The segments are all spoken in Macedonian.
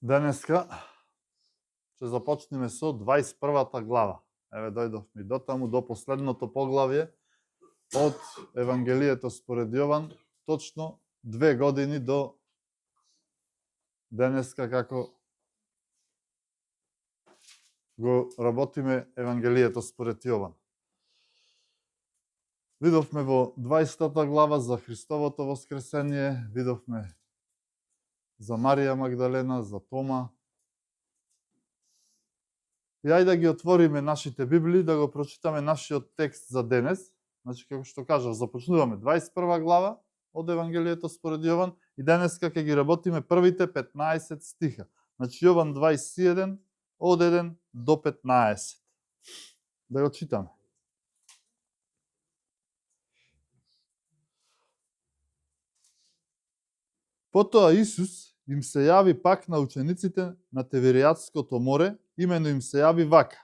Денеска ќе започнеме со 21-та глава. Еве дојдовме до таму, до последното поглавје од Евангелието според Јован, точно 2 години до денеска како го работиме Евангелието според Јован. Видовме во 20-та глава за Христовото воскресение, видовме за Марија Магдалена, за Тома. И ајде да ги отвориме нашите Библии, да го прочитаме нашиот текст за денес. Значи, како што кажав, започнуваме 21 глава од Евангелието според Јован и денеска ќе ги работиме првите 15 стиха. Значи, Јован 21, од 1 до 15. Да го читаме. Потоа Исус им се јави пак на учениците на Теверијатското море, имено им се јави вака: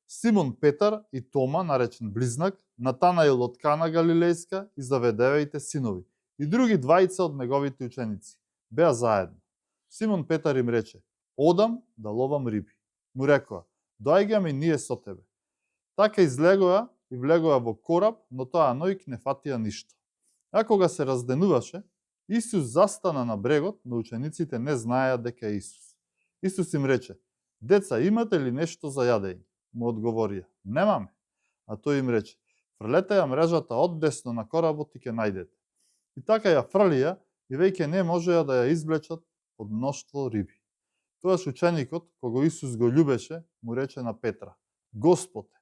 Симон Петар и Тома, наречен Близнак, Натанаил од Кана Галилејска и Заведевеите синови, и други двајца од неговите ученици. Беа заедно. Симон Петар им рече: Одам да ловам риби. Му рекоа: Доаѓаме и ние со тебе. Така излегоа и влегоа во кораб, но тоа ноќ не фатија ништо. А кога се разденуваше, Исус застана на брегот, но учениците не знаеа дека е Исус. Исус им рече: Деца, имате ли нешто за јадење? Му одговорија: Немаме. А тој им рече: Фрлете ја мрежата од десно на коработ и ќе најдете. И така ја фрлија и веќе не можеа да ја извлечат од мноштво риби. Тоаш ученикот, кого Исус го љубеше, му рече на Петра: Господ е.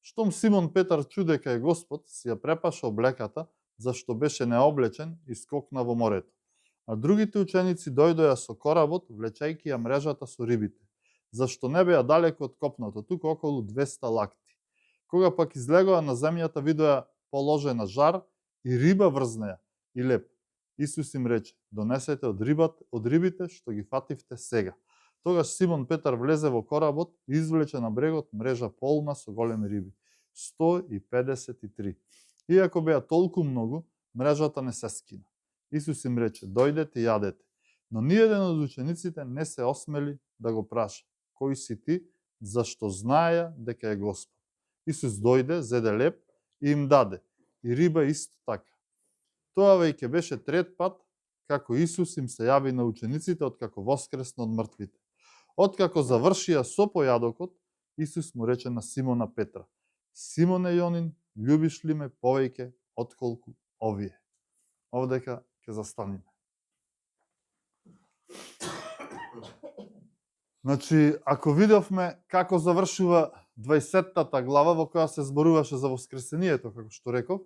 Штом Симон Петар чу дека е Господ, си ја препаша облеката, зашто беше необлечен и скокна во морето. А другите ученици дојдоа со коработ, влечајќи ја мрежата со рибите, зашто не беа далеко од копното, туку околу 200 лакти. Кога пак излегоа на земјата, видоа положена жар и риба врз неја и леп. Исус им рече: Донесете од рибите што ги фативте сега. Тогаш Симон Петар влезе во коработ и извлече на брегот мрежа полна со големи риби, 153. Иако беа толку многу, мрежата не се скина. Исус им рече: Дојдете и јадете. Но ниеден од учениците не се осмели да го праша: Кој си ти? Зашто знаеја дека е Господ. Исус дојде, зеде леп и им даде, и риба исто така. Тоа веќе беше трет пат како Исус им се јави на учениците откако воскресна од мртвите. Откако завршија со појадокот, Исус му рече на Симона Петра: Симоне Јонин, љубиш ли ме повеќе отколку овие? Овдека ќе застанеме. Значи, ако видовме како завршува 20-та глава во која се зборуваше за воскресението, како што реков,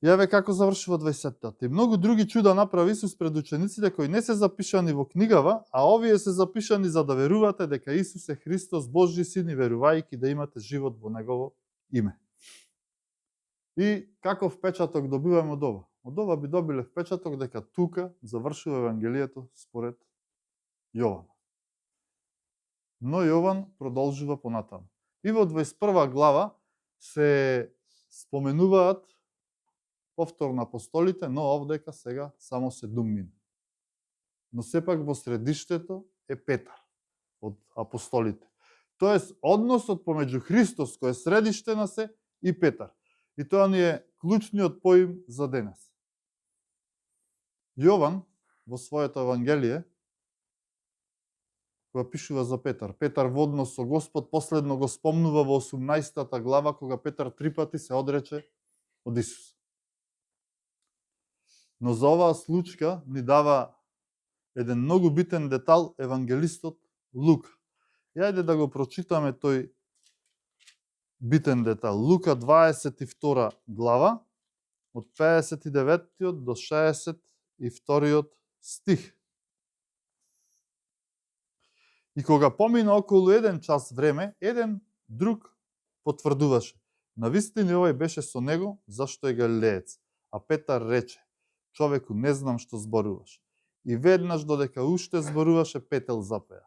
јаве како завршува 20-та. И многу други чуда направи Исус пред учениците кои не се запишани во книгава, а овие се запишани за да верувате дека Исус е Христос, Божји син, и верувајќи да имате живот во негово име. И каков впечаток добиваме од ова? Од ова би добиле впечаток дека тука завршува Евангелието според Јован. Но Јован продолжува понатаму. И во 21 глава се споменуваат повторно апостолите, но овдека сега само 7. Но сепак во средиштето е Петар од апостолите. Тоест, односот помеѓу Христос, кој е средиште на се, и Петар. И тоа ни е клучниот поим за денес. Јован во своето Евангелие, кога пишува за Петар, Петар во однос со Господ последно го спомнува во 18-та глава, кога Петар 3 пати се одрече од Исус. Но за оваа случка ни дава еден многу битен детал евангелистот Лука. И ајде да го прочитаме тој битен детал. Лука 22 глава, од 59 до 62 стих. И кога помина околу 1 час време, еден друг потврдуваше: Навистини овој беше со него, зашто е галилеец. А Петар рече: Човеку, не знам што зборуваш. И веднаш додека уште зборуваше, петел запеа.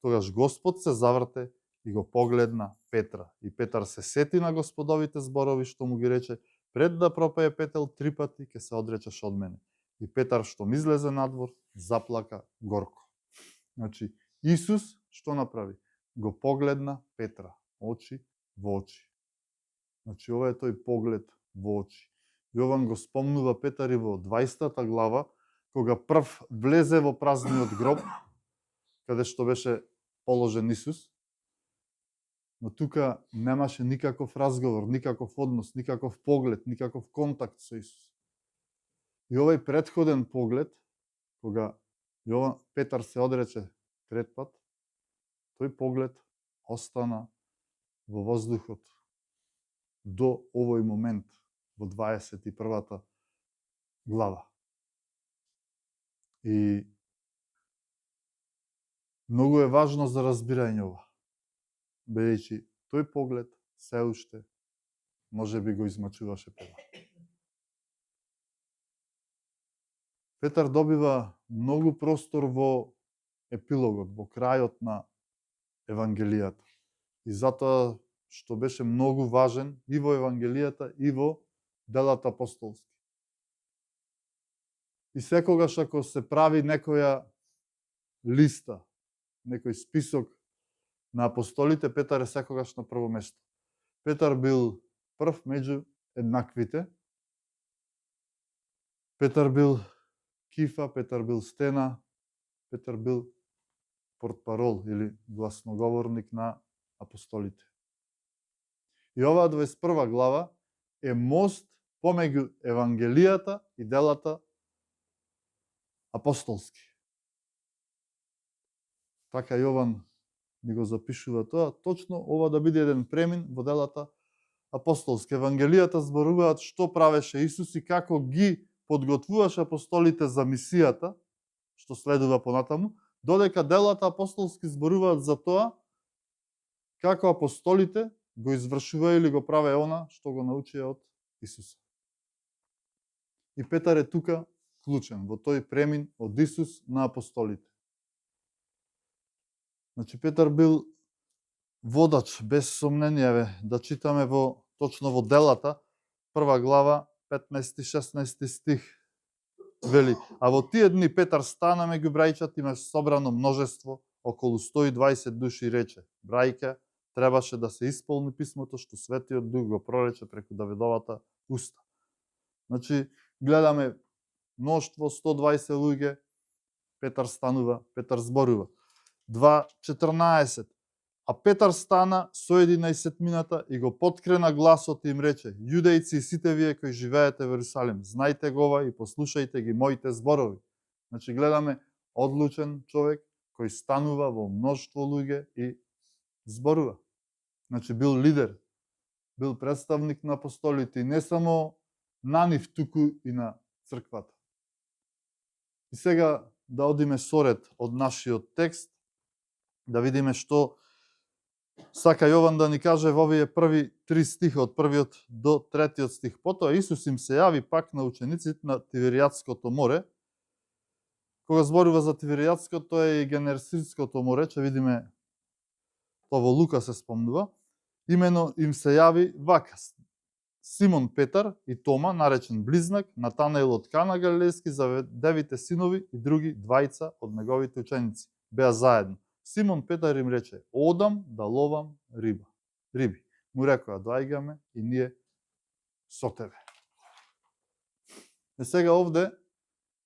Тогаш Господ се заврте и го погледна Петра. И Петар се сети на Господовите зборови што му ги рече: Пред да пропее петел 3 пати, ќе се одречеш од мене. И Петар, што излезе надвор, заплака горко. Значи, Исус што направи? Го погледна Петра, очи во очи. Значи, ова е тој поглед во очи. Јован го спомнува Петар и во 20 глава, кога прв влезе во празниот гроб, каде што беше положен Исус, но тука немаше никаков разговор, никаков однос, никаков поглед, никаков контакт со Исус. И овој претходен поглед, кога Петар се одрече трет пат, тој поглед остана во воздухот до овој момент, во 21 глава. И многу е важно за разбирање ова, бидејќи тој поглед се уште може би го измачуваше Петар. Петар добива многу простор во епилогот, во крајот на Евангелијата. И затоа што беше многу важен и во Евангелијата и во делата апостолски. И секогаш ако се прави некоја листа, некој список на апостолите, Петар е секогаш на прво место. Петар бил прв меѓу еднаквите. Петар бил кифа, Петар бил стена, Петар бил портпарол или гласноговорник на апостолите. И оваа 21 глава е мост помеѓу Евангелијата и делата апостолски. Така Јован ни го запишува тоа, точно ова да биде еден премин во делата апостолски. Евангелијата зборуваат што правеше Исус и како ги подготвуваше апостолите за мисијата, што следува понатаму, додека делата апостолски зборуваат за тоа како апостолите го извршува или го праве она што го научија од Исуса. И Петар е тука вклучен во тој премин од Исус на апостолите. Значи Петар бил водач, без сомнение, да читаме точно во делата, 1 глава, 15-16 стих, вели, а во тие дни Петар стана меѓу брајчата, имаш собрано множество, околу 120 души, и рече: брајка, требаше да се исполни писмото што Светиот Дух го прорече преку Давидовата уста. Значи, гледаме мноштво, 120 луѓе, Петар станува, Петар зборува. 2.14. А Петар стана со 11-мината и го поткрена гласот и им рече: јудејци и сите вие кои живеете во Ерусалим, знајте го ова и послушајте ги моите зборови. Значи, гледаме одлучен човек кој станува во мноштво луѓе и зборува. Значи, бил лидер, бил представник на апостолите и не само на нив, туку и на црквата. И сега да одиме соред од нашиот текст, да видиме што сака Јован да ни каже во овие први 3 стиха, од првиот до 3 стих. Потоа Исус им се јави пак на учениците на Тиверијатското море. Кога зборува за Тиверијатско, тоа е и Генерситското море, ќе видиме тоа во Лука се спомнува. Имено им се јави вака: Симон Петар и Тома, наречен Близнак, Натанаил од Кана Галилејски, Заведевите синови и други двајца од неговите ученици беа заедно. Симон Петар им рече: одам да ловам риби. Му рекоа: доаѓаме и ние со тебе. И сега овде,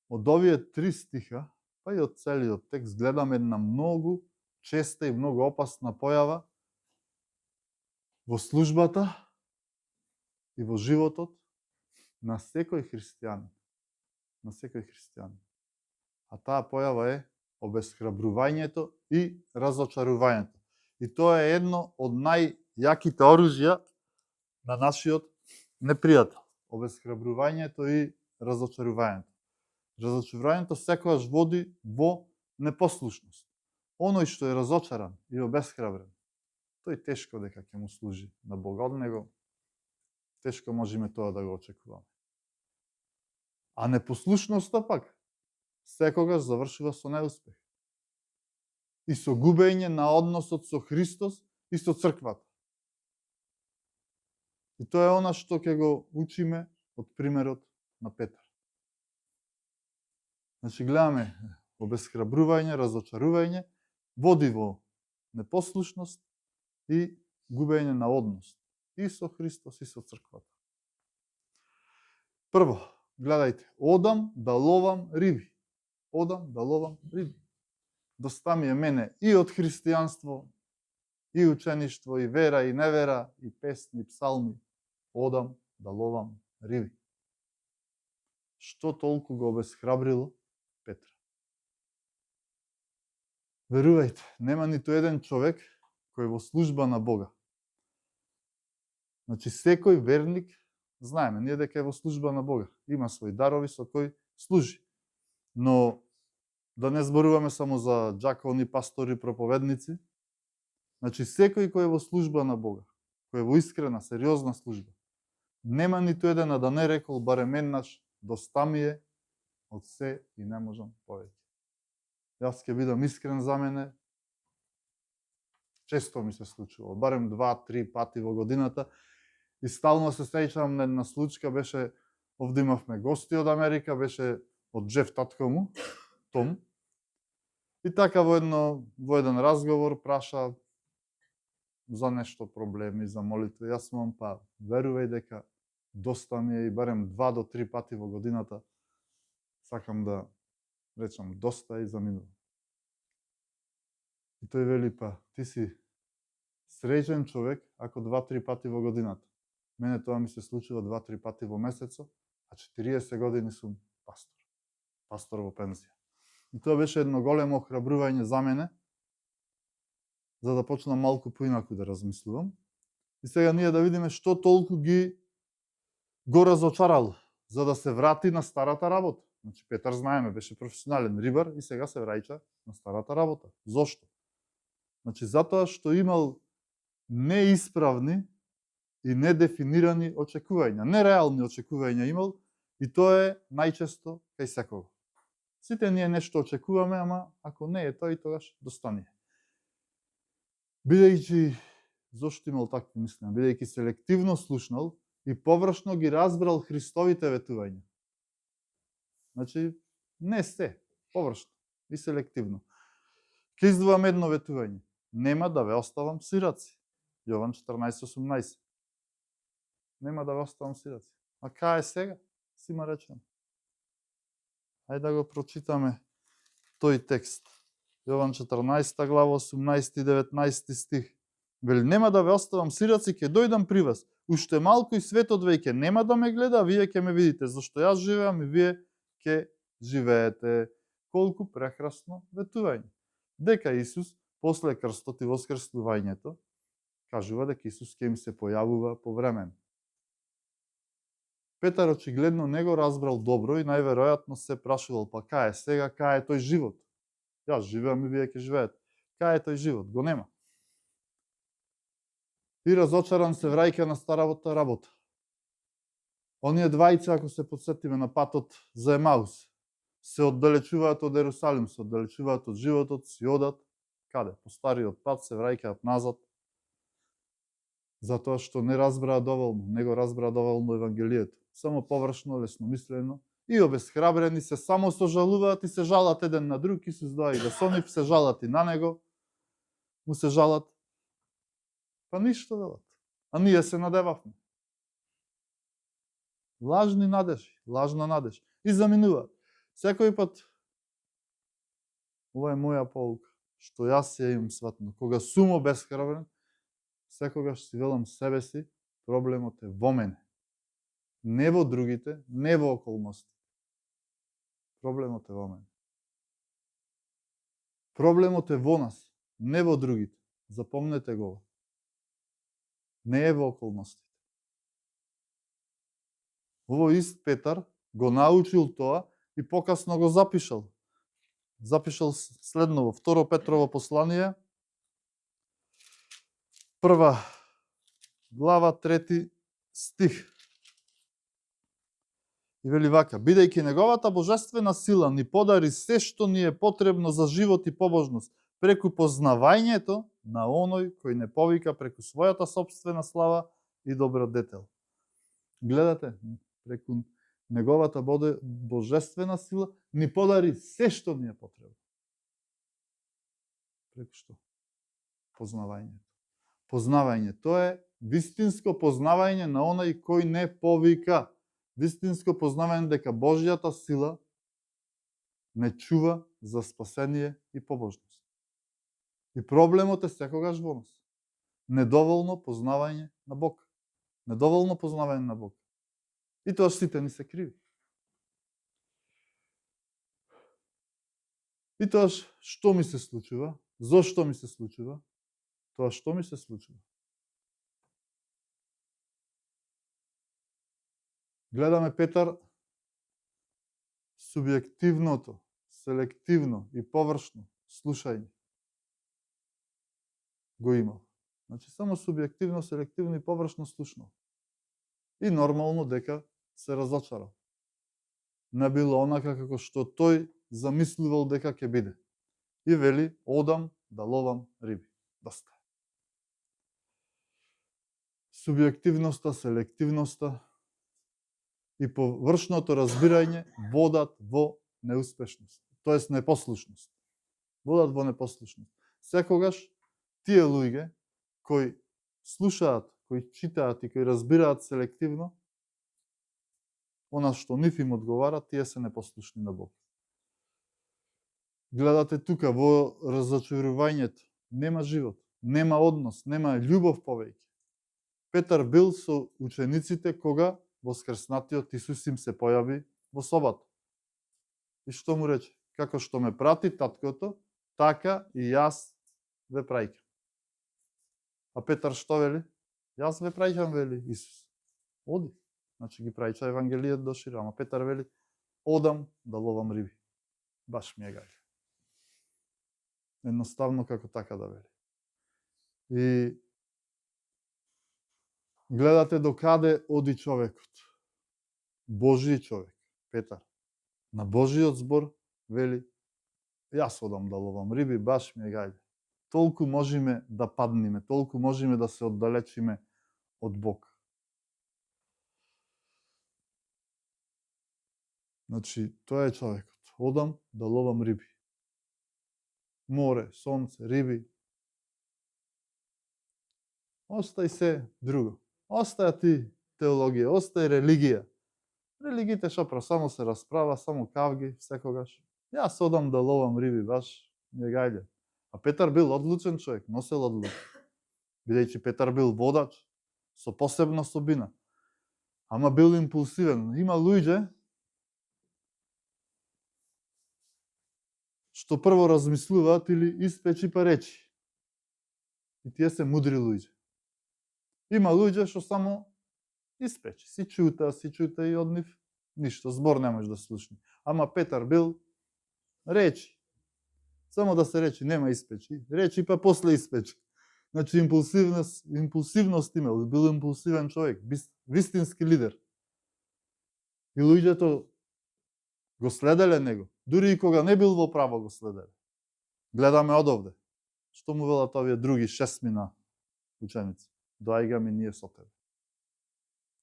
од овие 3 стиха, па и од целиот текст, гледаме една многу честа и многу опасна појава во службата и во животот на секој христијанин. На секој христијанин. А таа појава е обесхрабрувањето и разочарувањето. И тоа е едно од најјаките оружја на нашиот непријател. Обесхрабрувањето и разочарувањето. Разочарувањето секогаш води во непослушност. Оној што е разочаран и обесхрабрен, тој тешко дека ќе му служи на Бога, од него тешко можеме тоа да го очекуваме. А непослушноста пак секогаш завршува со неуспех. И со губење на односот со Христос и со црквата. И тоа е она што ќе го учиме од примерот на Петар. Значи, гледаме обесхрабрување, разочарување, води во непослушност и губење на однос и со Христос и со црквата. Прво, гледајте, одам да ловам риби. Одам да ловам риби. Доста ми е мене и од христијанство, и учеништво, и вера, и невера, и песни, и псалми. Одам да ловам риби. Што толку го обесхрабрило Петра? Верувајте, нема ниту еден човек кој во служба на Бога. Значи, секој верник, знаеме, ние дека е во служба на Бога. Има своји дарови со кои служи. Но да не зборуваме само за џакони, пастори, проповедници. Значи, секој кој е во служба на Бога, кој е во искрена, сериозна служба, нема ниту еден да не рекол барем еднаш, доста ми е од се и не можам повеќе. Јас ќе бидам искрен за мене, често ми се случува, барем 2-3 пати во годината, и стално се сеќавам на една случка, беше, овде имавме гости од Америка, беше од Джеф татко му, Том, и така во еден разговор праша за нешто проблеми, за молитва. Јас мам, па верувај дека доста ми е и барем 2 до 3 пати во годината сакам да речам доста и заминувам. И тој вели, па ти си среќен човек ако 2-3 пати во годината. Мене тоа ми се случува 2-3 пати во месецот, а 40 години сум пастор. Пастор во пензија. И тоа беше едно големо охрабрување за мене, за да почнам малку поинаку да размислувам. И сега ние да видиме што толку го разочарало, за да се врати на старата работа. Значи, Петар, знаеме, беше професионален рибар и сега се враќа на старата работа. Зошто? Значи, затоа што имал неисправни и недефинирани очекувања. Нереални очекувања имал и тоа е најчесто кај секого. Сите ние нешто очекуваме, ама ако не е тоа и тогаш достани. Бидејќи, зошто имал такви мислења? Бидејќи селективно слушнал и површно ги разбрал Христовите ветувања. Значи, не се, површно и селективно. Ке издвојам едно ветување. Нема да ве оставам сираци. Јован 14:18. Нема да ве оставам сираци. А кај е сега? Сима речено. Ајде да го прочитаме тој текст. Јован 14 глава 18 и 19 стих. Вели, нема да ве оставам сираци, ќе дојдам при вас. Уште малку и светот веќе нема да ме гледа, а вие ќе ме видите, зашто јас живеам и вие ќе живеете. Колку прекрасно ветување. Дека Исус, после крстот и воскреснувањето, кажува дека Исус ќе им се појавува повремено. Петар очигледно не го разбрал добро и најверојатно се прашувал, па кај е сега, кај е тој живот? Јас живеам и вие ќе живеете. Кај е тој живот? Го нема. И разочаран се враќа на старата работа. Оние двајца, ако се подсетиме на патот за Емаус, се оддалечуваат од Ерусалим, се оддалечуваат од животот, си одат, каде? По стариот пат се враќаат назад, затоа што не разбраа доволно, не го разбраа доволно Евангелието. Само површно, лесномислено и обесхрабрени се само сожалуваат и се жалат еден на друг. Исус доаѓа со нив, се жалат и на него, му се жалат. Па ништо велат. А ние се надевавме. Лажни надежи, лажна надеж. И заминуваат. Секој пат, ова е моја поука, што јас ја имам сватно. Кога сум обесхрабрен, секогаш си велам себе си, проблемот е во мене. Не во другите, не во околности. Проблемот е во мене. Проблемот е во нас, не во другите. Запомнете го. Не е во околностите. Ово ист Петар го научил тоа и покасно го запишал. Запишал следно во 2 Петрово послание, 1 глава 3 стих. И вели вака, бидејќи неговата божествена сила ни подари се што ни е потребно за живот и побожност, преку познавањето на оној кој не повика преку својата собствена слава и добродетел. Гледате, преку неговата божествена сила ни подари се што ни е потребно. Преку што? Познавањето. Познавање, тоа е вистинско познавање на оној кој не повика. Вистинско познавање дека Божјата сила не чува за спасение и побожност. И проблемот е секогаш во нас. Недоволно познавање на Бог. Недоволно познавање на Бог. И тоа сите ни се криви. И тоа што ми се случува? Зошто ми се случува? Тоа што ми се случува? Гледаме Петар субјективното, селективно и површно слушање го имал. Значи само субјективно, селективно и површно слушно. И нормално дека се разочарал. Не било онака како што тој замисливал дека ќе биде. И вели, одам да ловам риби. Доста. Субјективноста, селективноста и површното разбирање водат во неуспешност, тоест непослушност. Водат во непослушност. Секогаш тие луѓе кои слушаат, кои читаат и кои разбираат селективно, она што нив им одговара, тие се непослушни на Бог. Гледате тука во разочарувањето, нема живот, нема однос, нема љубов повеќе. Петар бил со учениците кога воскреснатиот Исус им се појави во собата. И што му рече? Како што ме прати таткото, така и јас ве праќам. А Петар што вели? Јас ве праќам, вели Исус. Оди. Значи ги праќа Евангелијата до широко. Ама Петар вели, одам да ловам риби. Баш ми е гаѓа. Едноставно како така да вели. И гледате до каде оди човекот. Божји човек, Петар. На Божиот збор вели, јас одам да ловам риби, баш ми е гаѓа. Толку можеме да падниме, толку можеме да се оддалечиме од Бог. Значи, тоа е човекот. Одам да ловам риби. Море, сонце, риби. Остај се друго. Остаја ти теологија, остај религија. Религиите шопра, само се расправа, само кавги, секогаш. Јас одам да ловам риби, баш ми е гаѓа. А Петар бил одлучен човек, носел одлука. Бидејќи Петар бил водач со посебна особина. Ама бил импулсивен. Има луѓе што прво размислуваат или испечи па речи. И тие се мудри луѓе. Има луѓе што само испечи, си чута и од нив ништо, збор не можеш да слушни. Ама Петар бил речи. Само да се речи, нема испечи. Речи па после испечи. Значи импулсивност имал, бил импулсивен човек, вистински лидер. И луѓето го следеле него. Дури и кога не бил во право го следеле. Гледаме одовде. Што му велат овие други 6 мина ученици? Доаѓаме ние со тебе.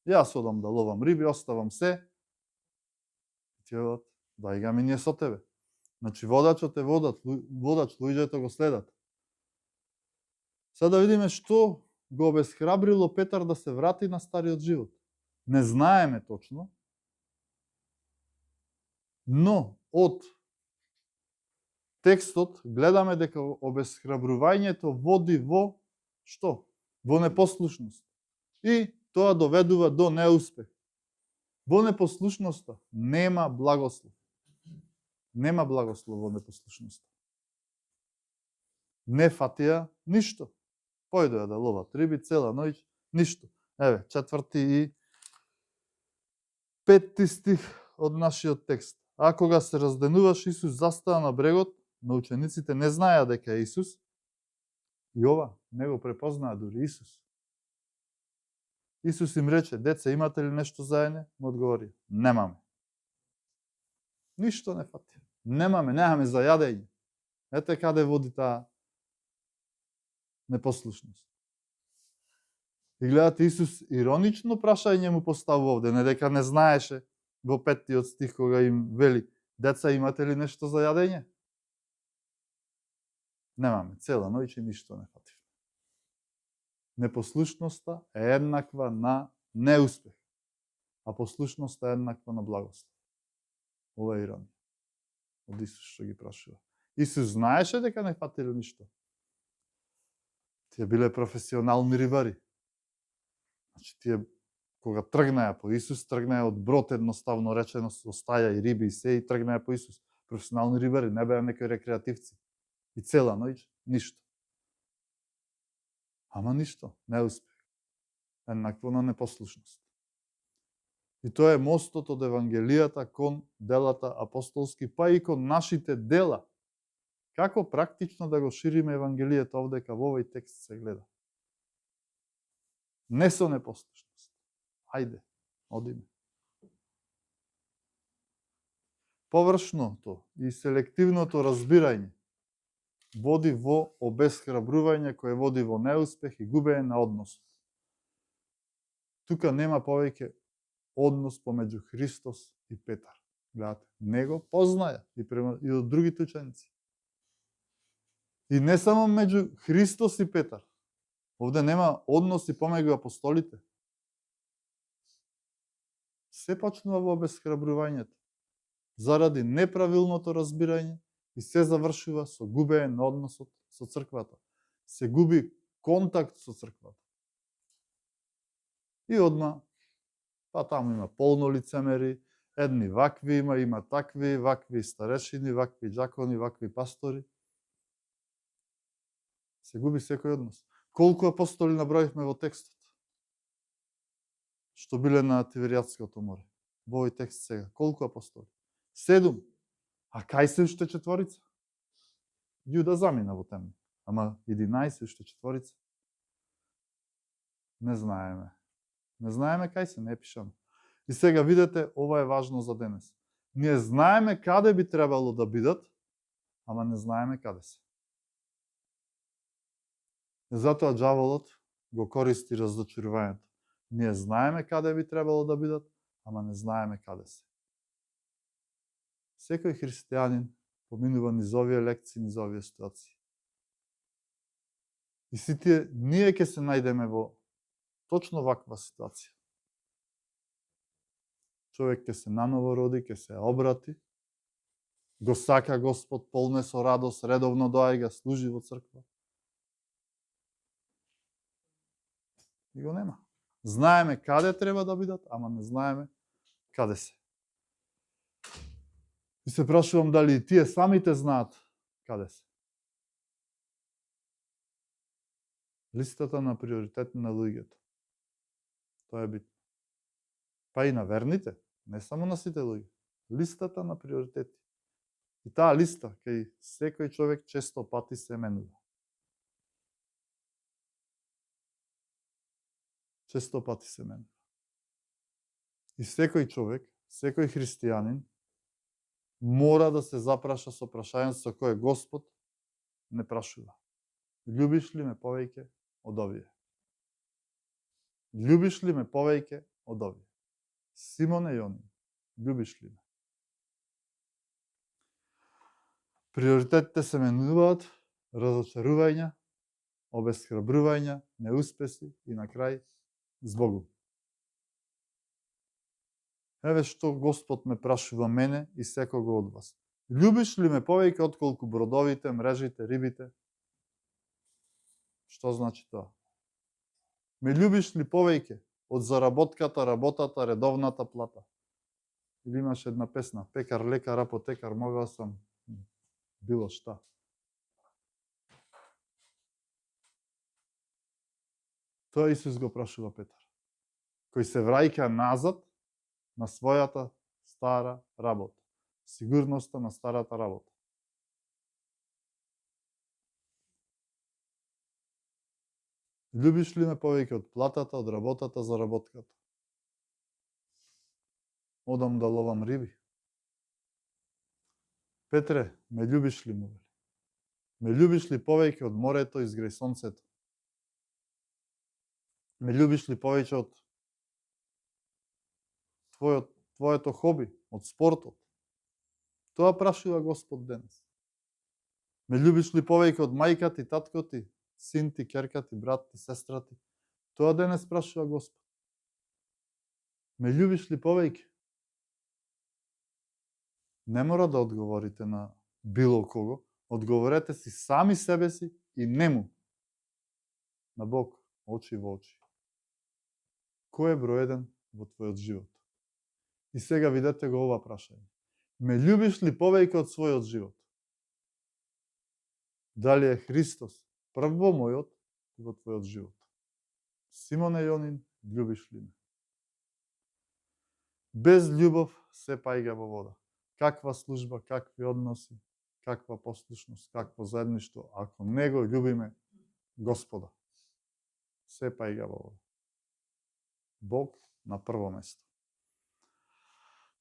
Јас одам да ловам риби, оставам се. Тие велат, доаѓаме ние со тебе. Значи водачот е водач, луѓето го следат. Сега да видиме што го обесхрабрило Петар да се врати на стариот живот. Не знаеме точно, но од текстот гледаме дека обесхрабрувањето води во што? Во непослушност. И тоа доведува до неуспех. Во непослушноста нема благослов. Нема благослов во непослушноста. Не фатија ништо. Појдоа да ловат риби цела ноќ, ништо. Еве, 4 и 5 стих од нашиот текст. А кога се разденуваш, Исус застава на брегот, но учениците не знаеа дека е Исус. И ова не го препознаа дури Исус. Исус им рече, деца, имате ли нешто заедно? Му одговори, немаме. Ништо не фати. Немаме за јадење. Ете каде води таа непослушност. И гледате, Исус иронично прашање му поставува овде, не дека не знаеше во 5 стих кога им вели: деца, имате ли нешто за јадење? Немаме, цела ноќ и ништо не фативме. Непослушноста е еднаква на неуспех, а послушноста е еднаква на благослов. Ова е иронија од Исус што ги прашува. Исус знаеше дека не фатиле ништо. Тие биле професионални рибари. Значи, тие кога тргнаја по Исус, тргнаја од брод, едноставно речено, со стаја и риби и се, и тргнаја по Исус. Професионални рибари, не беа некои рекреативци. И цела ноќ ништо. Ама ништо, неуспех. Еднакво на непослушност. И тоа е мостот од Евангелијата кон делата апостолски, па и кон нашите дела. Како практично да го шириме Евангелијето овдека во овој текст се гледа. Не со непослушност. Ајде, одиме. Површното и селективното разбирање води во обесхрабрување, кое води во неуспех и губење на односот. Тука нема повеќе однос помеѓу Христос и Петар. Гледате, него познаја и од другите ученици. И не само меѓу Христос и Петар. Овде нема односи помеѓу апостолите. Се почнува во обесхрабрувањето заради неправилното разбирање и се завршува со губење на односот со црквата. Се губи контакт со црквата. И одма, па таму има полно лицемери, едни вакви има такви, вакви старешини, вакви џакони, вакви пастори. Се губи секој однос. Колку апостоли наброивме во текстот? Што биле на Тиверијатското море. Во овој текст сега. Колку апостоли? 7. А кај се уште 4? Јуда замина во темно. Ама 11 уште 4? Не знаеме. Не знаеме кај се, не пишаме. И сега видете, ова е важно за денес. Ние знаеме каде би требало да бидат, ама не знаеме каде се. Затоа џаволот го користи разочарувањето. Ние знаеме каде би требало да бидат, ама не знаеме каде се. Секој христијанин поминува низ овие лекции, низ овие ситуации. И сите ние ќе се најдеме во точно ваква ситуација. Човек ќе се наново роди, ќе се обрати, го сака Господ, полне со радост, редовно доаѓа, служи во црква. И го нема. Знаеме каде треба да бидат, ама не знаеме каде се. И се прашувам дали и тие самите знаат каде се. Листата на приоритет на луѓето. Тоа е битно. Па и на верните, не само на сите луѓе. Листата на приоритети. И таа листа кај секој човек често пати се менува. Често пати се менува. И секој човек, секој христијанин мора да се запраша со прашање со кое Господ не прашува. Љубиш ли ме повеќе од овие? Љубиш ли ме повеќе од овие? Симоне Јонин, љубиш ли ме? Приоритетите се менуваат, разочарувања, обесхрабрувања, неуспеси и на крај збогум. Еве што Господ ме прашува мене и секого од вас. Љубиш ли ме повеќе отколку бродовите, мрежите, рибите? Што значи тоа? Ме љубиш ли повеќе од заработката, работата, редовната плата? Или имаш една песна, пекар, лекар, апотекар, могал сам било шта. Тоа Исус го прашува Петар, кој се враќа назад на својата стара работа. Сигурноста на старата работа. Љубиш ли ме повеќе од платата, од работата, заработката? Одам да ловам риби. Петре, ме љубиш ли му? Ме љубиш ли повеќе од морето изграј сонцето? Ме љубиш ли повеќе од твоето хоби, од спортот? Тоа прашува Господ денес. Ме љубиш ли повеќе од мајка ти, татко ти, син ти, ќерка ти, брат ти, сестра ти? Тоа денес прашува Господ. Ме љубиш ли повеќе? Не мора да одговорите на било кого, одговорете си сами себе си и нему. На Бог, очи во очи. Кој е број еден во твојот живот? И сега видете го ова прашање. Ме љубиш ли повеќе од својот живот? Дали е Христос прв во мојот и во твојот живот? Симоне Јонин, љубиш ли ме? Без љубов се паѓа во вода. Каква служба, какви односи, каква послушност, какво заедништво, ако не го љубиме Господа, се паѓа во вода. Бог на прво место.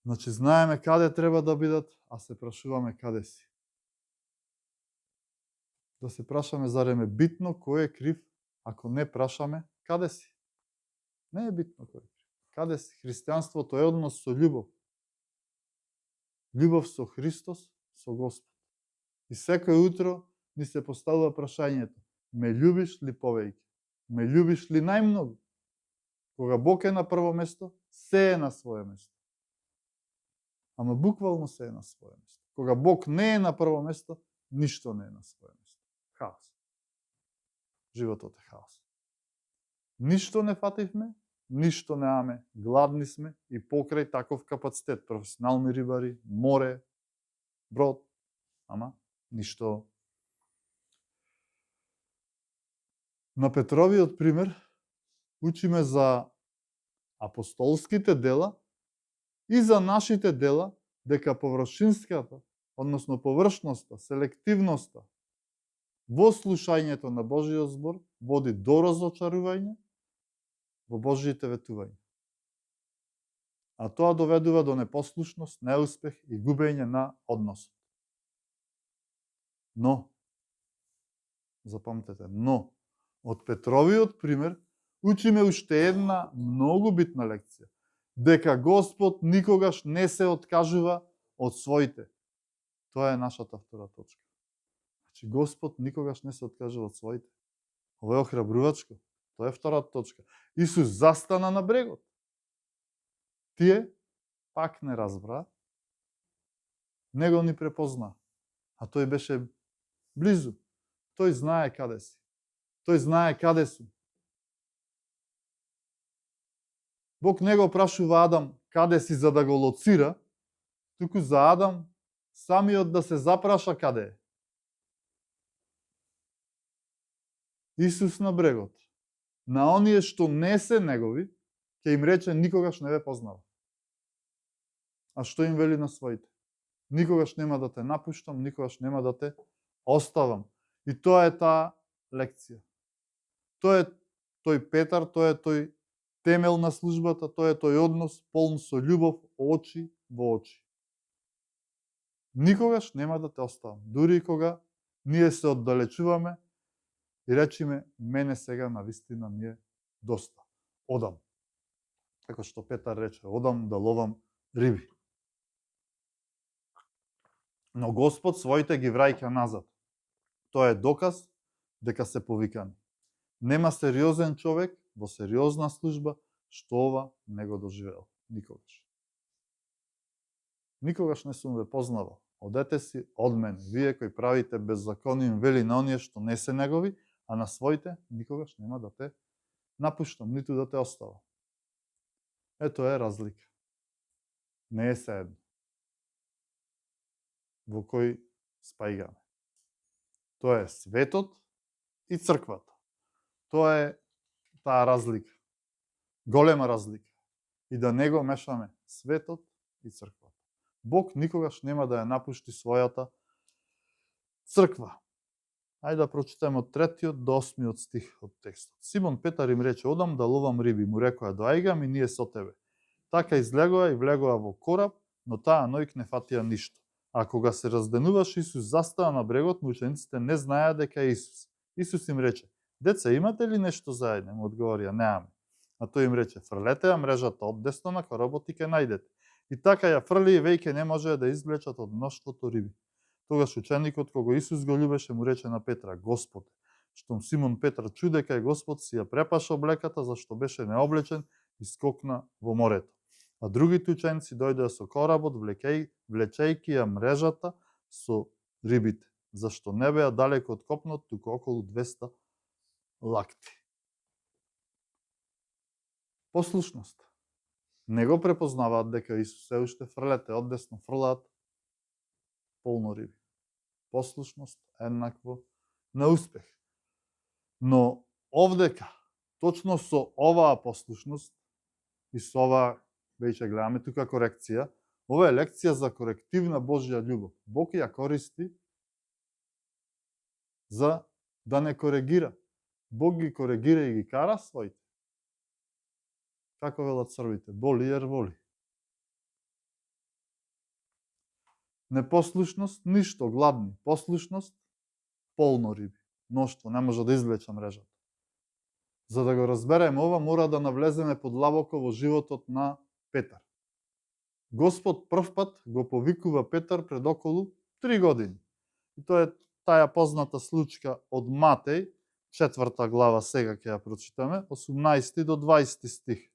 Значи, знаеме каде треба да бидат, а се прашуваме каде си. Да се прашаме зарем е битно кој е крив, ако не прашаме каде си. Не е битно кој е крив. Каде си? Христијанството е однос со љубов. Љубов со Христос, со Господ. И секој утро ни се поставува прашањето: ме љубиш ли повеќе? Ме љубиш ли најмногу? Кога Бог е на прво место, се е на свое место. Ама буквално се е на свое место. Кога Бог не е на прво место, ништо не е на свое место. Хаос. Животот е хаос. Ништо не фативме, ништо немаме, гладни сме и покрај таков капацитет, професионални рибари, море, брод, ама ништо. На Петровиот пример учиме за апостолските дела и за нашите дела, дека површинската, односно површноста, селективноста во слушањето на Божиот збор води до разочарување во Божиите ветувања. А тоа доведува до непослушност, неуспех и губење на односот. Но, запамтете, но, од Петровиот пример учиме уште една многу битна лекција. Дека Господ никогаш не се откажува од своите. Тоа е нашата втора точка. Значи, Господ никогаш не се откажува од своите. Ова е охрабрувачко. Тоа е втората точка. Исус застана на брегот. Тие пак не разбра, него ни препозна. А тој беше близу. Тој знае каде си. Тој знае каде сум. Бог не го прашува Адам каде си за да го лоцира, туку за Адам самиот да се запраша каде е. Исус на брегот, на оние што не се негови, ќе им рече никогаш не ве познава. А што им вели на своите? Никогаш нема да те напуштам, никогаш нема да те оставам. И тоа е таа лекција. Тоа е тој Петар, тоа е тој темел на службата, тоа е тој однос полн со љубов, очи во очи. Никогаш нема да те оставам. Дури и кога ние се оддалечуваме и речиме, мене сега на вистина ми е доста. Одам. Како што Петар рече, одам да ловам риби. Но Господ своите ги враќа назад. Тоа е доказ дека се повикани. Нема сериозен човек во сериозна служба што ова не го доживеал. Никогаш. Никогаш не сум ве познавал. Одете си од мене, вие кои правите беззаконие, им вели на оние што не се негови, а на своите никогаш нема да те напуштам, ниту да те оставам. Ето е разлика. Не е седно. Во кој спајгаме. Тоа е светот и црквата. Тоа е таа разлика. Голема разлика. И да не го мешаме светот и црквата. Бог никогаш нема да ја напушти својата црква. Ајде да прочитаме од 3 до 8 стих од текстот. Симон Петар им рече, одам да ловам риби. Му рекоа, доаѓам и ние со тебе. Така излегоа и влегоа во кораб, но таа ноќ не фатија ништо. А кога се разденуваше, Исус застава на брегот, но учениците не знаеа дека е Исус. Исус им рече, деца, имате ли нешто заедно? Му одговорија, неаме. А тој им рече, фрлете ја мрежата од десно на коробот и ќе најдете. И така ја фрли и веќе не можеа да извлечат од мноштвото риби. Тогаш ученикот, кога Исус го љубеше, му рече на Петра: Господ. Штом Симон Петар чу дека е Господ, си ја препаша облеката, зашто беше необлечен, и скокна во морето. А другите ученици дојдоа со коработ, влечејќи ја мрежата со рибите, зашто не беа далеко од копнот, туку околу 200 лакти. Послушност. Не го препознаваат дека Исус се уште фрлете одесно, фрлаат полно риби. Послушност еднакво на успех. Но овдека, точно со оваа послушност и со оваа, веќе гледаме тука корекција, ова е лекција за корективна Божја љубов. Бог ја користи за да не коригира. Бог ги коригира и ги кара своите. Како велат србите, боли јер воли. Непослушност, ништо, гладни. Послушност, полно риби. Мноштво, не може да извлече мрежата. За да го разбереме ова, мора да навлеземе подлабоко во животот на Петар. Господ прв пат го повикува Петар пред околу 3 години. И тоа е таа позната случка од Матеј, 4 глава, сега ќе ја прочитаме, 18 до 20 стих.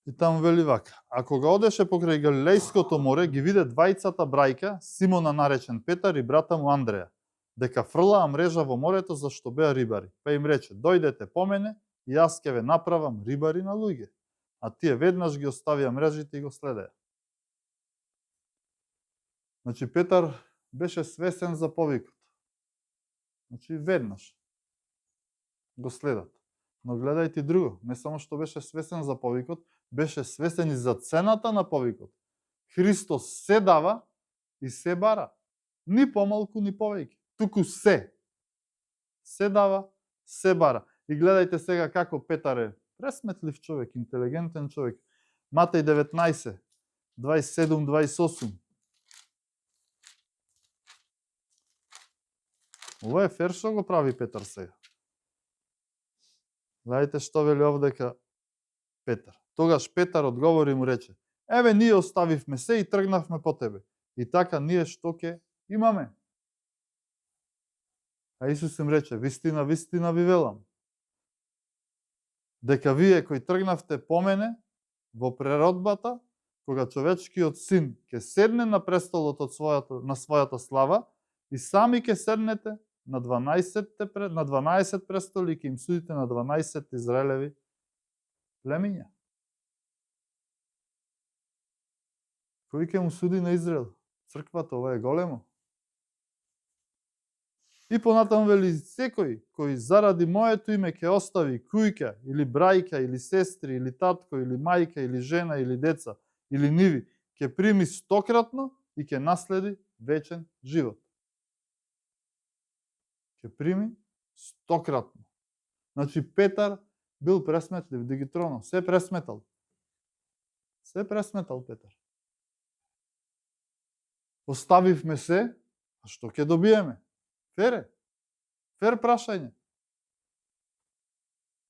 И таму вели вака: а кога одеше покрај Галилејското море, ги виде двајцата брајка, Симона наречен Петар и брата му Андреја, дека фрлаа мрежа во морето, зашто беа рибари. Па им рече: дојдете по мене и јас ќе ве направам рибари на луѓе. А тие веднаш ги оставија мрежите и го следеа. Значи Петар беше свесен за повикот. Значи веднаш го следат. Но гледајте друго, не само што беше свесен за повикот, беше свесен и за цената на повикот. Христос се дава и се бара. Ни помалку, ни повеќе. Туку се. Се дава, се бара. И гледајте сега како Петар е пресметлив човек, интелигентен човек. Матеј 19, 27-28. Ова е фер што го прави Петар сега. Гледайте што вели овдека Петар. Тогаш Петар одговори и му рече: еве, ние оставивме се и тргнавме по тебе. И така ние што ќе имаме? А Исус им рече: вистина, вистина ви велам, дека вие кои тргнавте по мене во преродбата, кога човечкиот син ќе седне на престолот на својата слава, и сами ќе седнете на 12 престоли и ќе им судите на 12 Израелеви племиња. Кој ќе му суди на Израел? Црквата, ова е големо. И понатаму вели: секој кој заради моето име ќе остави кујка, или брајка, или сестри, или татко, или мајка, или жена, или деца, или ниви, ќе прими 100-кратно и ќе наследи вечен живот. Ќе прими 100-кратно. Значи Петар бил пресметлив, да ги тронал. Се пресметал. Се пресметал Петар. Оставивме се, а што ќе добиеме? Фер прашање.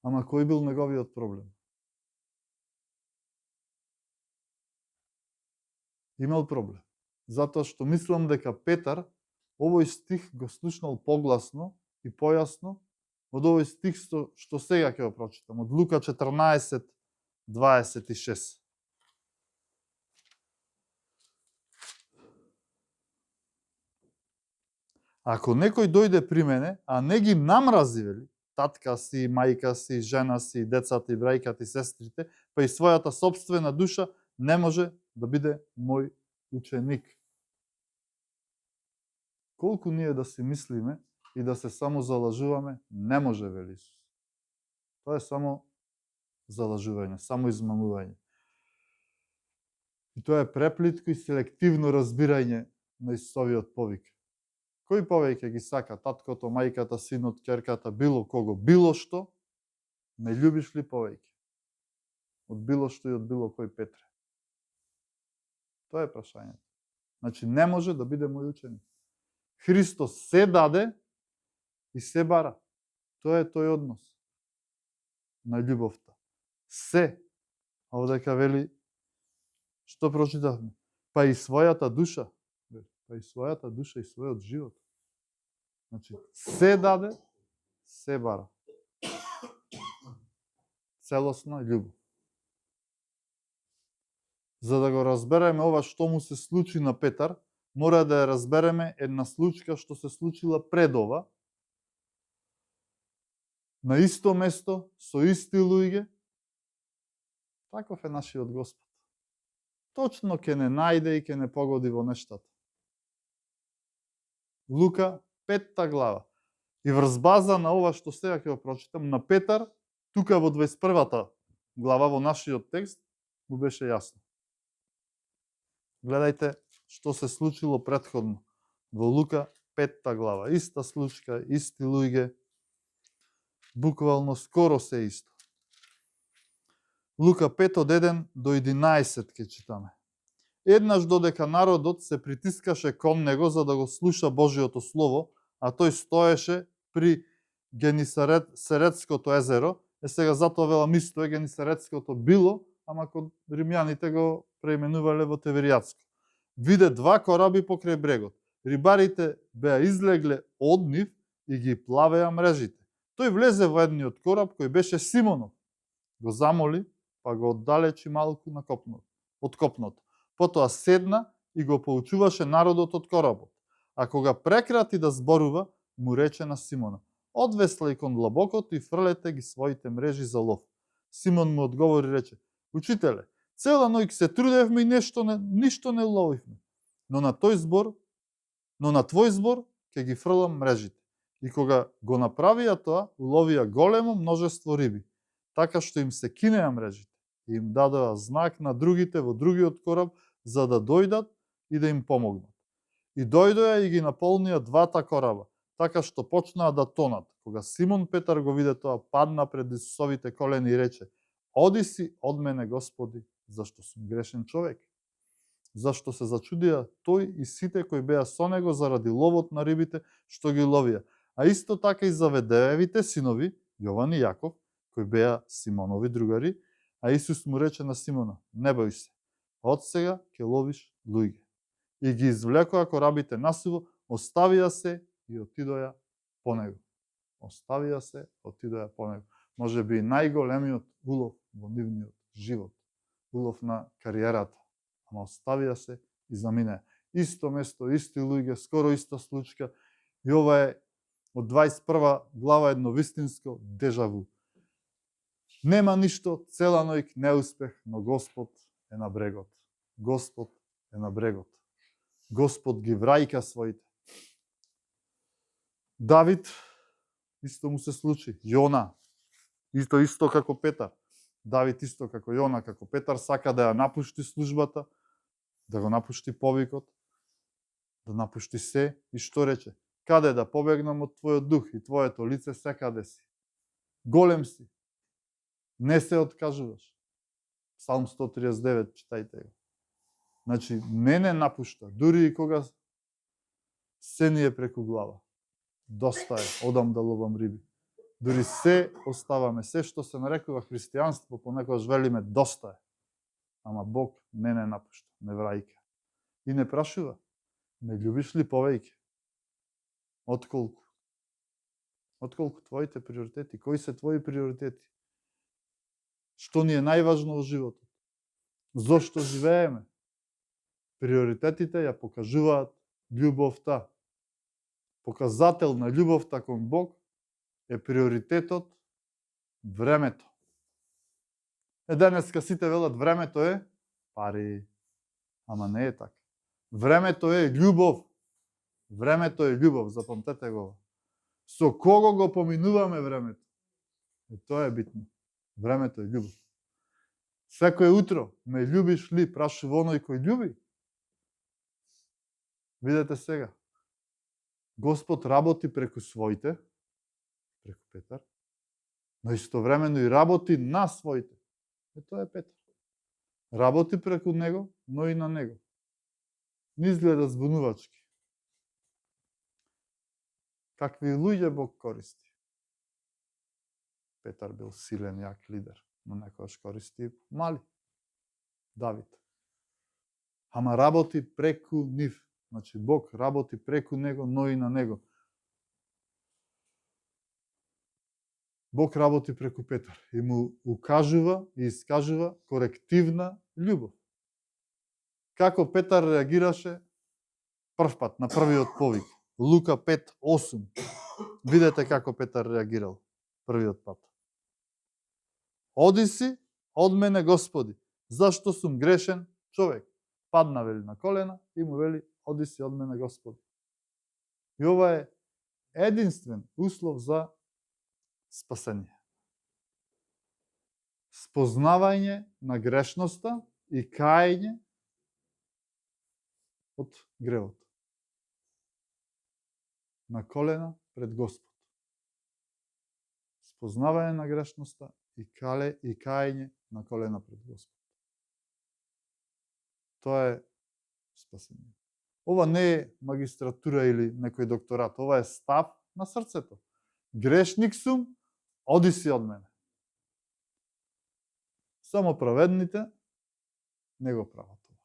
Ама кој бил неговиот проблем? Имал проблем. Затоа што мислам дека Петар овој стих го слушнал погласно и појасно од овој стих што сега ќе го прочитам, од Лука 14:26. Ако некој дојде при мене, а не ги намрази, вели, татка си, мајка си, жена си, децата и брајката и сестрите, па и својата собствена душа, не може да биде мој ученик. Колку ние да си мислиме и да се само залажуваме, не може, вели Исус. Тоа е само залажување, само измамување. И тоа е преплитко и селективно разбирање на Исусовиот повик. Кој повеќе ги сака? Таткото, мајката, синот, ќерката, било кого, било што? Ме љубиш ли повеќе? од било што и од било кој Петре? Тоа е прашањето. Значи, не може да биде мој ученик. Христос се даде и се бара. Тоа е тој однос на љубовта. Се. А одека вели, што прочитавме? Па и својата душа. Па и својата душа и својот живот. Значи, се даде, се бара. Целосна љубов. За да го разбереме ова што му се случи на Петар, мора да ја разбереме една случка што се случила пред ова, на исто место, со исти луѓе. Таков е нашиот Господ. Точно ќе не најде и ќе не погоди во нештата. Лука, 5 глава. И врз база на ова што сега ќе го прочитам, на Петар, тука во 21 глава, во нашиот текст, му беше јасно. Гледајте што се случило претходно. Во Лука, 5 глава. Иста случка, исти луѓе, буквално скоро се исто. Лука 5 од 1 до 11 ќе читаме. Еднаш додека народот се притискаше кон него за да го слуша Божиото слово, а тој стоеше при Генисаретското езеро, сега затоа велам исто е Генисаретското било, ама кod римјаните го преименувале во Теверијатско. Виде 2 кораби покрај брегот. Рибарите беа излегле од нив и ги плавеа мрежите. Тој влезе во едниот кораб кој беше Симонов. Го замоли, па го оддалечи малку на копното, од копното. Потоа седна и го поучуваше народот од коработ. А кога прекрати да зборува, му рече на Симона: одвеслај кон длабокото и фрлете ги своите мрежи за лов. Симон му одговори и рече: Учителе, цела ноќ се трудевме и ништо не ловивме. Но на твој збор ќе ги фрлам мрежите. И кога го направија тоа, уловија големо множество риби, така што им се кинеа мрежите и им дадоа знак на другите во другиот кораб за да дојдат и да им помогнат. И дојдоа и ги наполнија 2 кораба, така што почнаа да тонат. Кога Симон Петар го виде тоа, падна пред Исусовите колени и рече: Оди си од мене, Господи, зашто сум грешен човек. Зашто се зачудија тој и сите кои беа со него заради ловот на рибите што ги ловија. А исто така и Заведеевите синови, Јован и Јаков, кои беа Симонови другари, а Исус му рече на Симона: Не бој се, од сега ќе ловиш луѓе. И ги извлекоа корабите насуво, оставија се и отидоа по него. Оставија се, отидоа по него. Може би најголемиот улов во нивниот живот. Улов на кариерата. Ама оставија се и заминеа. Исто место, исти луѓе, скоро иста случка. И ова е од 21 глава едно вистинско дежаву. Нема ништо, цела ноќ неуспех, но Господ е на брегот. Господ е на брегот. Господ ги враќа своите. Давид, исто му се случи. Јона, исто како Петар. Давид исто како Јона, како Петар, сака да ја напушти службата, да го напушти повикот, да напушти се. И што рече? Каде да побегнам од твојот дух и твоето лице секаде си. Голем си. Не се откажуваш. Псалм 139, читајте го. Значи, не напушта, дури и кога се ни е преку глава. Доста е, одам да ловам риби. Дури се оставаме, се што се нарекува христијанство, понекогаш велиме доста е. Ама Бог не напушта, не враќа. И не прашува: ме љубиш ли повеќе? Отколку? Отколку твоите приоритети? Кои се твои приоритети? Што ни е најважно во животот? Зошто живееме? Приоритетите ја покажуваат љубовта. Показател на љубовта кон Бог е приоритетот времето. Денеска сите велат времето е пари. Ама не е така. Времето е љубов. Времето е љубов, запомтете го. Со кого го поминуваме времето? Тоа е битно. Времето е љубов. Секој утро, ме љубиш ли? Прашува оној кој љуби. Видете сега. Господ работи преку своите, преку Петар, но истовремено и работи на своите, Тоа е Петар. Работи преку него, но и на него. Не изгледа збунувачки. Какви луѓе Бог користи. Петар бил силен, јак лидер, но некојаш користи мали. Давид. Ама работи преку нив. Значи Бог работи преку него, но и на него. Бог работи преку Петар и му укажува и искажува корективна љубов. Како Петар реагираше прв пат, на првиот повик. Лука 5:8. Видете како Петар реагирал првиот пат. Оди си од мене, Господи, зашто сум грешен човек. Падна, вели, на колена и му вели, оди си од мене, Господи. И ова е единствен услов за спасение. Спознавање на грешноста и каење од гревот. На колена пред Господ. Спознавање на грешноста и каење на колена пред Господ. Тоа е спасение. Ова не е магистратура или некој докторат, ова е став на срцето. Грешник сум, оди си од мене. Само праведните не го прават това.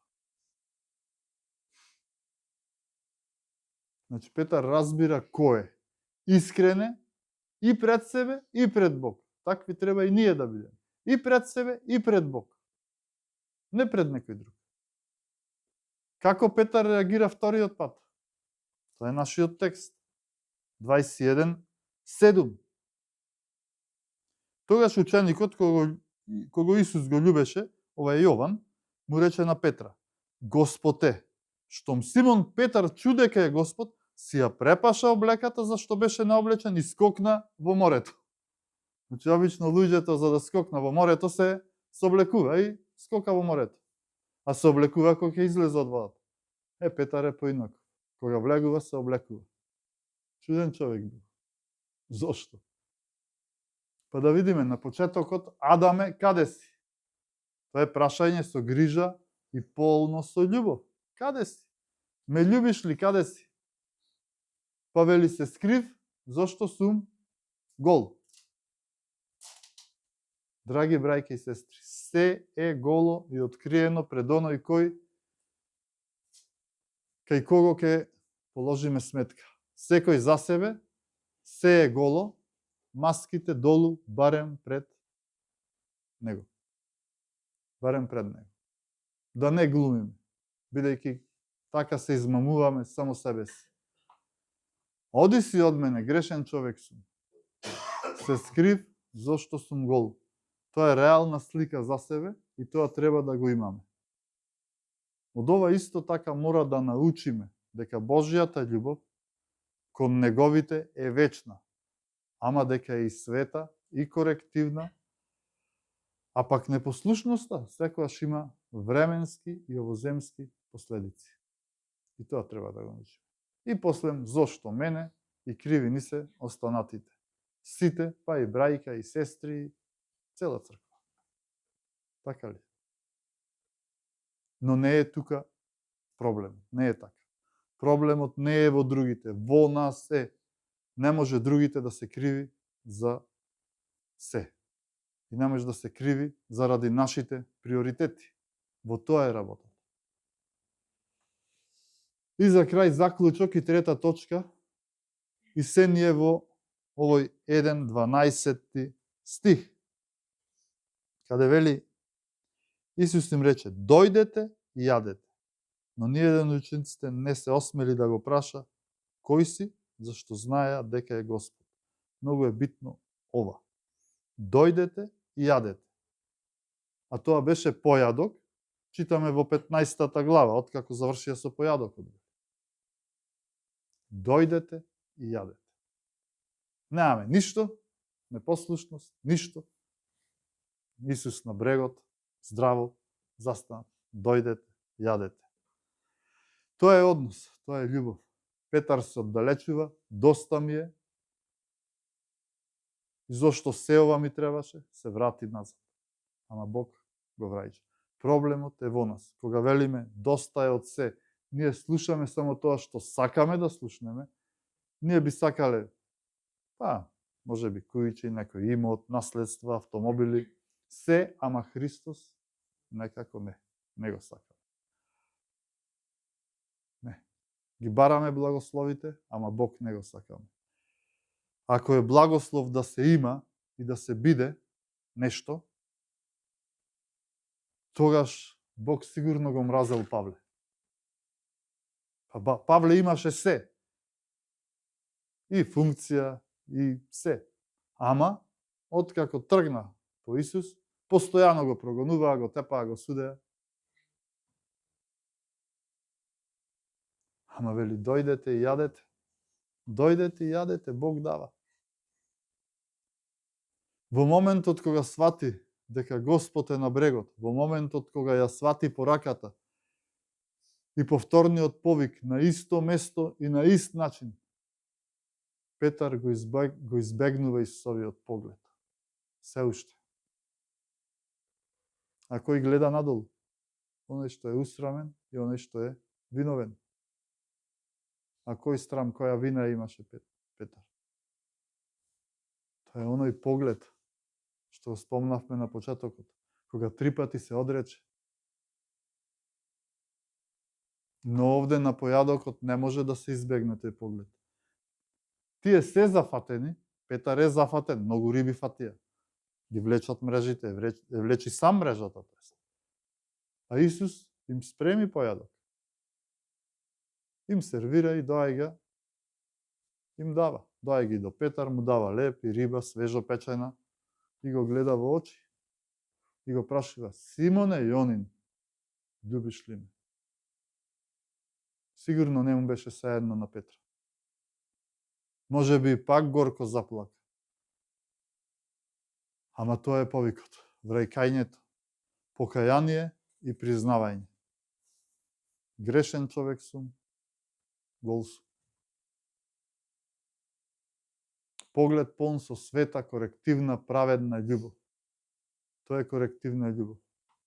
Значи Петар разбира кој е. Искрене и пред себе и пред Бог. Такви треба и ние да бидеме. И пред себе и пред Бог. Не пред некој друг. Како Петар реагира вториот пат? Тоа е нашиот текст. 21:7. Тогаш ученикот, кого Исус го љубеше, ова е Јован, му рече на Петра: Господе, штом Симон Петар чу дека е Господ, си ја препаша облеката зашто беше наоблечен и скокна во морето. Значи, обично луѓето за да скокна во морето се облекува и скока во морето. А се облекува кога ќе излезе од водата. Петар е поинаков. Кога влегува, се облекува. Чуден човек бил. Зошто? Па да видиме на почетокот, Адаме, каде си? Тоа е прашање со грижа и полно со љубов. Каде си? Ме љубиш ли, каде си? Па вели, се скрив, зошто сум гол. Драги брајки и сестри, се е голо и откриено пред оној кај кого ќе положиме сметка. Секој за себе, се е голо, маските долу, барем пред него. Барем пред него. Да не глумиме, бидејќи така се измамуваме само себе си. Оди си од мене, грешен човек сум. Се скрив, зошто сум гол. Тоа е реална слика за себе и тоа треба да го имаме. Од ова исто така мора да научиме дека Божјата љубов кон неговите е вечна, ама дека е и света, и корективна, а пак непослушноста секогаш има временски и овоземски последици. И тоа треба да го научиме. И после, зошто мене и криви ни се останатите. Сите, па и брајка, и сестри, цела црква. Така ли? Но не е тука проблем. Не е така. Проблемот не е во другите, во нас е. Не може другите да се криви за се. И не може да се криви заради нашите приоритети. Во тоа е работа. И за крај заклучок и трета точка. И се ние во овој 1:12 стих. Каде вели, Исус им рече, дојдете и јадете. Но ниеден од учениците не се осмели да го праша кој си, зашто знаеа дека е Господ. Многу е битно ова. Дојдете и јадете. А тоа беше појадок, читаме во 15 глава, откако завршија со појадокот. Дојдете и јадете. Немаме ништо, непослушност, ништо. Исус на брегот, здраво, застанат, дојдете, јадете. Тоа е однос, тоа е љубов. Петар се оддалечува, доста ми е. И зошто се ова ми требаше, се врати назад. Ама Бог го враќа. Проблемот е во нас. Кога велиме доста е од се, ние слушаме само тоа што сакаме да слушнеме, ние би сакале, може би кујче, некој имот, наследства, автомобили, се, ама Христос некако не го сакаме. Не. Ги бараме благословите, ама Бог не го сакаме. Ако е благослов да се има и да се биде нешто, тогаш Бог сигурно го мразел Павле. Павле имаше се. И функција, и се. Ама, откако тргна по Исус, постојано го прогонуваа, го тепаа, го судеа. Ама вели, дојдете и јадете. Дојдете и јадете, Бог дава. Во моментот кога свати дека Господ е на брегот, во моментот кога ја свати пораката и повторниот повик на исто место и на ист начин, Петар го избегнува Исусовиот поглед. Се уште. А кој гледа надолу? Оној што е усрамен и оној што е виновен. А кој срам, која вина имаше Петар? Тоа е оној поглед што спомнавме на почетокот, кога 3 пати се одрече. Но овде на појадокот не може да се избегне тој поглед. Тие се зафатени, Петар е зафатен, многу риби фатија. Ги влечат мрежите, влечи сам мрежата. А Исус им спреми појадок. Им сервира и доаѓа, им дава. Доаѓа и до Петар, му дава леп и риба, свежо печена, и го гледа во очи. И го прашува, Симоне Јонин, љубиш ли ме? Сигурно не му беше сеедно на Петра. Може би пак горко заплака. Ама тоа е повикот, враќањето, покаяние и признавање. Грешен човек сум, гол сум. Поглед полн со света, корективна, праведна љубов. Тоа е корективна љубов.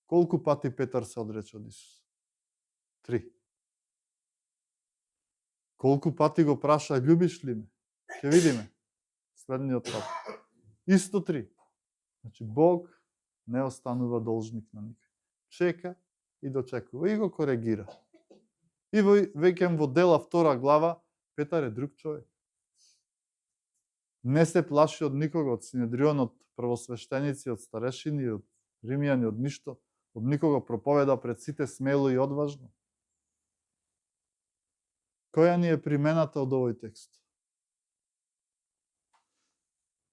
Колку пати Петар се одрече од Исус? 3. Колку пати го праша, љубиш ли ме? Ќе видиме. Следниот пат. Исто 3. Значи, Бог не останува должник на никој. Чека и дочекува и го коригира. И веќе во Дела 2 глава, Петар е друг човек. Не се плаши од никого, од Синедрионот, од првосвештеници, од старешини, од римјани, од ништо. Од никого проповеда пред сите смело и одважно. Која ни е примената од овој текст?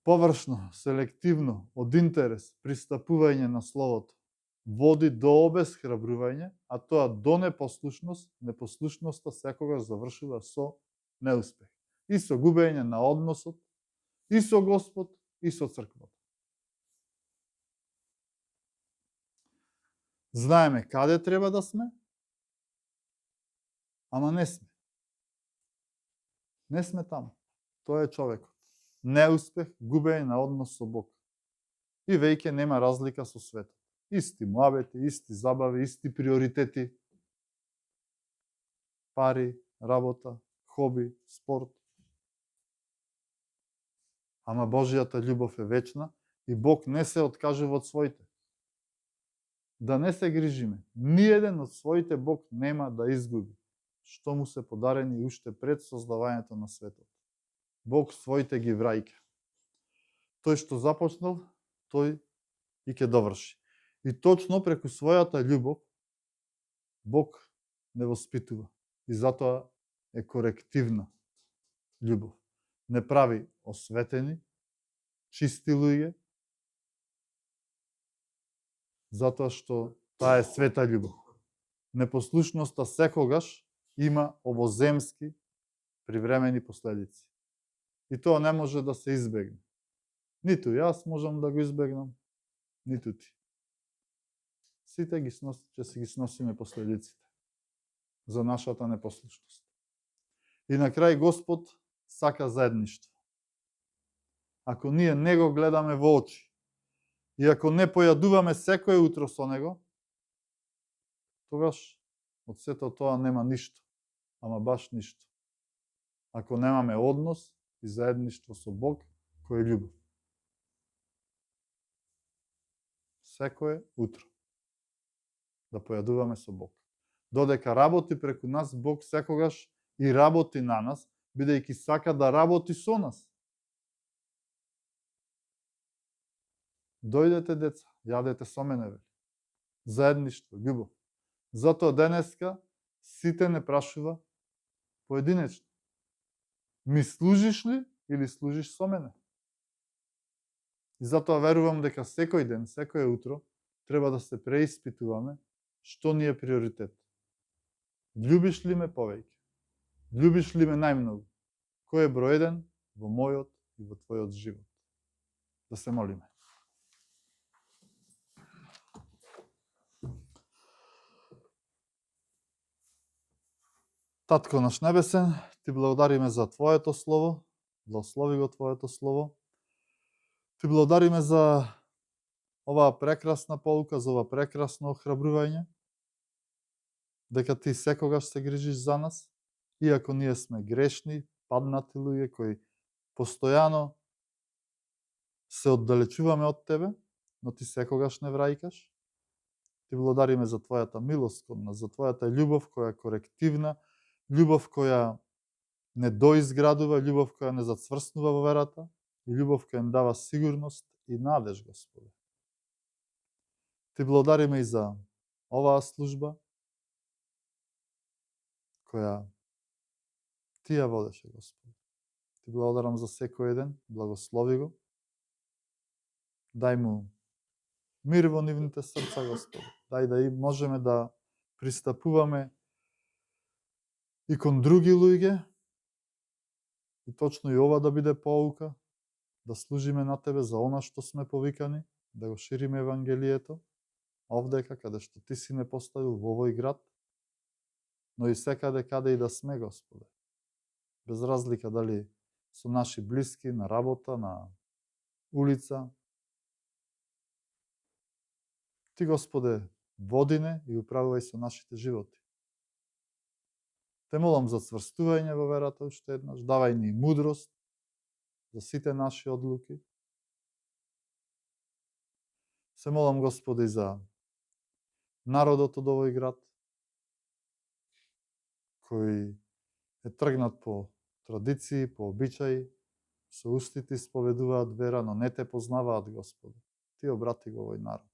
Површно, селективно, од интерес, пристапување на Словото води до обесхрабрување, а тоа до непослушност. Непослушноста секогаш завршува со неуспех. И со губење на односот, и со Господ, и со црквата. Знаеме каде треба да сме, ама не сме. Не сме таму. Тоа е човекот. Неуспех, губење на однос со Бог. И веќе нема разлика со светот. Исти муабети, исти забави, исти приоритети. Пари, работа, хоби, спорт. Ама Божјата љубов е вечна и Бог не се откажува од своите. Да не се грижиме. Ниеден од своите Бог нема да изгуби, што му се подарени уште пред создавањето на светот. Бог своите ги враќа. Тој што започнал, тој и ќе доврши. И точно преку својата љубов Бог не воспитува. И затоа е корективна љубов. Не прави осветени, чисти луѓе, затоа што таа е света љубов. Непослушноста секогаш има овоземски привремени последици. И тоа не може да се избегне. Ниту јас можам да го избегнам, ниту ти. Сите ќе си ги сносиме последиците за нашата непослушност. И на крај Господ сака заедништво. Ако ние не го гледаме во очи И ако не појадуваме секое утро со него, тогаш од сето тоа нема ништо, ама баш ништо. Ако немаме однос и заедништво со Бог, кој е љубов. Секое утро да појадуваме со Бог. Додека работи преку нас, Бог секогаш и работи на нас, бидејќи сака да работи со нас. Дојдете, деца, јадете со мене, вели. Заедништво, љубов. Затоа денеска сите не прашува поединечно. Ми служиш ли или служиш со мене? И затоа верувам дека секој ден, секое утро, треба да се преиспитуваме што ни е приоритет. Љубиш ли ме повеќе? Љубиш ли ме најмногу? Кој е број 1 во мојот и во твојот живот? Да се молиме. Татко наш небесен, ти благодариме за Твоето Слово, благослови го Твоето Слово. Ти благодариме за оваа прекрасна полука, за ова прекрасно охрабрување, дека ти секогаш се грижиш за нас, иако ние сме грешни, паднати луѓе кои постојано се оддалечуваме од тебе, но ти секогаш не враќаш. Ти благодариме за Твојата милост кон нас, за Твојата љубов која е корективна, љубов која не доизградува, љубов која не зацврснува во верата и љубов која ни дава сигурност и надеж, Господи. Ти благодариме и за оваа служба која ти ја водеше, Господи. Ти благодарам за секој еден, благослови го. Дај му мир во нивните срца, Господи. Дај да и можеме да пристапуваме и кон други луѓе, и точно и ова да биде поука, да служиме на Тебе за она што сме повикани, да го шириме Евангелието, овдека каде што Ти си не поставил во овој град, но и секаде каде и да сме, Господе. Без разлика дали со наши блиски, на работа, на улица. Ти, Господе, води не и управувај со нашите животи. Те молам за цврстување во верата уште еднаш, давај ни мудрост за сите наши одлуки. Се молам, Господи, за народот од овој град, кој е тргнат по традиции, по обичаи, со устите исповедуваат вера, но не те познаваат, Господи. Ти обрати го овој народ.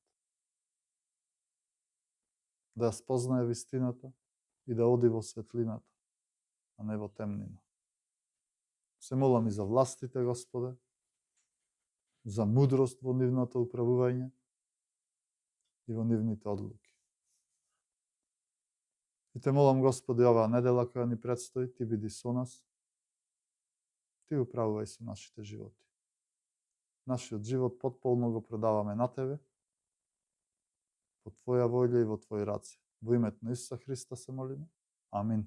Да ја спознае вистината и да оди во светлината, а не во темнина. Се молам и за властите, Господе, за мудрост во нивното управување и во нивните одлуки. И те молам, Господи, оваа недела која ни предстои, Ти биди со нас, Ти управувај со нашите животи. Нашиот живот потполно го предаваме на Тебе, по Твоја волја и во Твои раце. Во името на Исуса Христа се молиме. Амин.